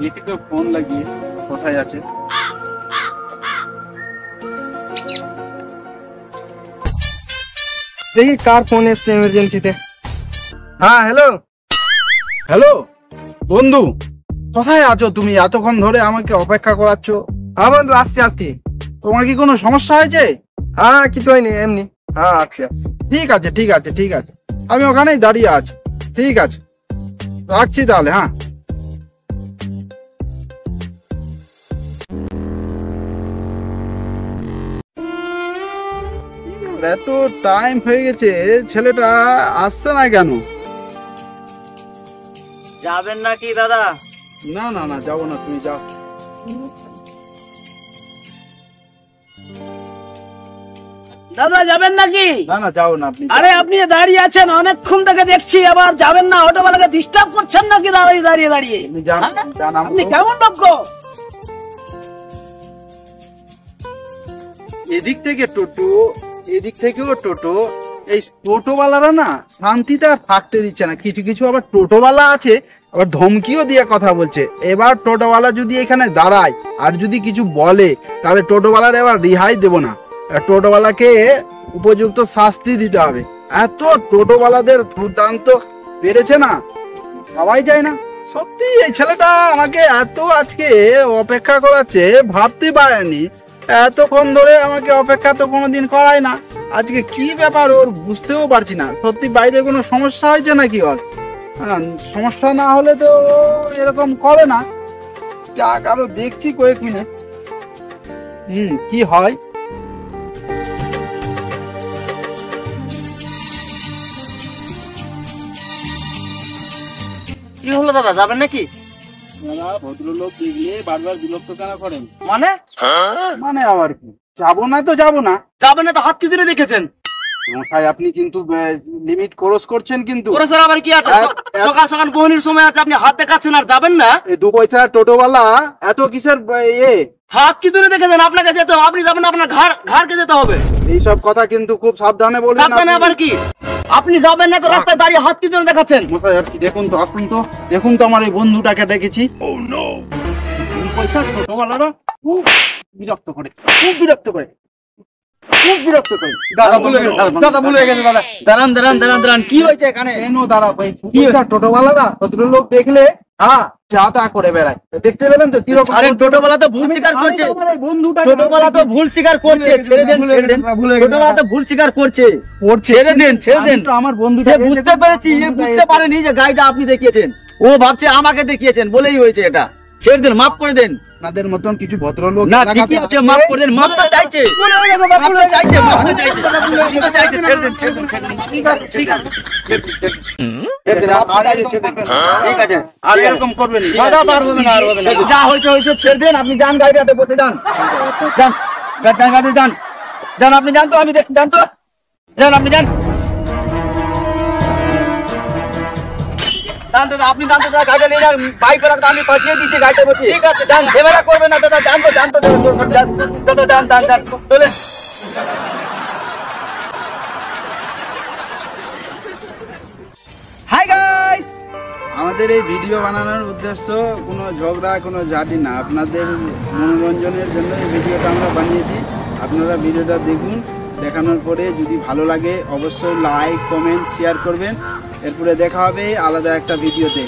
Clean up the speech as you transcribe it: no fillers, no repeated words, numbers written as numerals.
দেখি তো ফোন লাগিয়ে কোথায় আছে। দেখি কার ফোন এসছে এমার্জেন্সিতে। হ্যাঁ হ্যালো হ্যালো বন্ধু, কোথায় আছো তুমি? এতক্ষণ ধরে আমাকে অপেক্ষা করাচ্ছ। হ্যাঁ বন্ধু আসছি আসছি। তোমার কি কোনো সমস্যা হয়েছে? হ্যাঁ কিছু হয়নি এমনি। হ্যাঁ আসছি আসছি। ঠিক আছে ঠিক আছে ঠিক আছে, আমি ওখানেই দাঁড়িয়ে আছি। ঠিক আছে রাখছি তাহলে। হ্যাঁ এত টাইম হয়ে গেছে, ছেলেটা আসছে না কেন? যাবেন নাকি দাদা? না না না যাবো না, তুমি যাও। দাদা যাবেন নাকি? না না যাও না আপনি। আরে আপনি দাঁড়িয়ে আছেন অনেকক্ষণ থেকে দেখছি, আবার যাবেন না? অটোওয়ালাকে ডিস্টার্ব করছেন নাকি দাঁড়িয়ে দাঁড়িয়ে দাঁড়িয়ে? আপনি যান, যান। আপনি কেমন লোক? এদিক থেকে টোটো, এদিক থেকেও টোটো। এই টোটোওয়ালারা না শান্তিতে আর থাকতে দিচ্ছে না। কিছু কিছু আবার টোটোওয়ালা আছে আবার ধমকিও দিয়ে কথা বলছে। এবার টোটোওয়ালা যদি এখানে দাঁড়ায় আর যদি কিছু বলে, তাহলে টোটোওয়ালার এবার রিহাই দেব না। টোটোওয়ালাকে উপযুক্ত শাস্তি দিতে হবে। এত টোটোওয়ালাদের দুর্দান্ত বেড়েছে না, সবাই যায় না। সত্যি এই ছেলেটা আমাকে এত আজকে অপেক্ষা করাচ্ছে, ভাবতে পারেনি। এতক্ষণ ধরে আমাকে অপেক্ষা তো কোনোদিন করায় না। আজকে কি ব্যাপার ওর বুঝতেও পারছি না। সত্যি বাড়িতে কোনো সমস্যা হয়েছে নাকি ওর? সমস্যা না হলে তো এরকম করে না। যাক আরো দেখছি কয়েক মিনিট কি হয়। কি হলো দাদা, যাবেন নাকি? ভদ্রলোক দেখলে বারবার বিরক্ত কেন করেন? মানে মানে আবার কি, যাবো না তো যাবো না। যাবেন না তো হাত কি ধরে দেখেছেন? মশাই আপনি কিন্তু লিমিট ক্রস করছেন কিন্তু। ওরে স্যার আবার কি আছে? সকাল সকাল বহনির সময় আছে, আপনি হাত দেখাচ্ছেন আর যাবেন না? এই 2 পয়সা টোটোওয়ালা এত কিসের হাত কি ধরে দেখেছেন? আপনাকে যেতে হবে, আপনি যাবেন না, আপনার ঘাড়কে যেতে হবে। এইসব কথা কিন্তু খুব সাবধানে বলবেন। সাবধানে আবার কি? আপনি যাবেন না তো রাস্তায় দাঁড়িয়ে হাত কি ধরে দেখাচ্ছেন? মশাই আপনি দেখুন তো, আসুন তো, দেখুন তো আমার এই বন্ধুটাকে ডেকেছি। পয়সা টোটোওয়ালারা খুব বিরক্ত করে, খুব বিরক্ত করে, খুব বিরক্ত করে। দাদা ভুলে গেছে দাদা। দাঁড়ান দাঁড়ান দাঁড়ান দাঁড়ান, কি হয়েছে এখানে? কেন দাঁড়া ভাই, কি টোটোওয়ালারা ভদ্রলোক দেখলে যা তা করে বেড়ায়। দেখতে পেলেন তো কিরকম? আরে টোটোওয়ালা তো ভুল স্বীকার করছে। টোটোওয়ালা তো ভুল স্বীকার করছে। ছেড়ে দেন ছেড়ে দেন। টোটোওয়ালা তো ভুল স্বীকার করছে। ছেড়ে দেন ছেড়ে দেন। আমার বন্ধু বুঝতে পেরেছি, বুঝতে পারেনি যে গাড়িটা আপনি দেখিয়েছেন। ও ভাবছে আমাকে দেখিয়েছেন বলেই হয়েছে এটা। ছেড়ে দেন, মাফ করে দেন। আপনাদের মতন কিছু ভদ্রলোক না ঠিকই আছে, মাফ করে দেন। মাফ তো চাইছে, মাফ তো চাইছে, মাফ তো চাইছে, মাফ তো চাইছে। ছেড়ে দেন ছেড়ে দেন ছেড়ে দেন। ঠিক আছে ঠিক আছে ঠিক আছে, আর এরকম করবেন না। দাদা আর হবে না, আর হবে না। যা হয়েছে হয়েছে, ছেড়ে দেন। আপনি যান, গাড়িটাতে বসে যান। যান যান গাড়ি যান, যান আপনি যান তো, আমি দেখি যান তো, যান আপনি যান। দাদা আপনি যান তো, গাড়িটা নিয়ে যান। বাইক বেলা আমি পাঠিয়ে দিচ্ছি গাড়িটা বসে। ঠিক আছে যান, ঝেমেলা করবেন না দাদা। যান তো যান তো দাদা, যান যান যান চলেন। হাই গাইস, আমাদের এই ভিডিও বানানোর উদ্দেশ্য কোনো ঝগড়া, কোনো ঝাঁটি না। আপনাদের মনোরঞ্জনের জন্য এই ভিডিওটা আমরা বানিয়েছি। আপনারা ভিডিওটা দেখুন, দেখানোর পরে যদি ভালো লাগে অবশ্যই লাইক, কমেন্ট, শেয়ার করবেন। এরপরে দেখা হবে আলাদা একটা ভিডিওতে।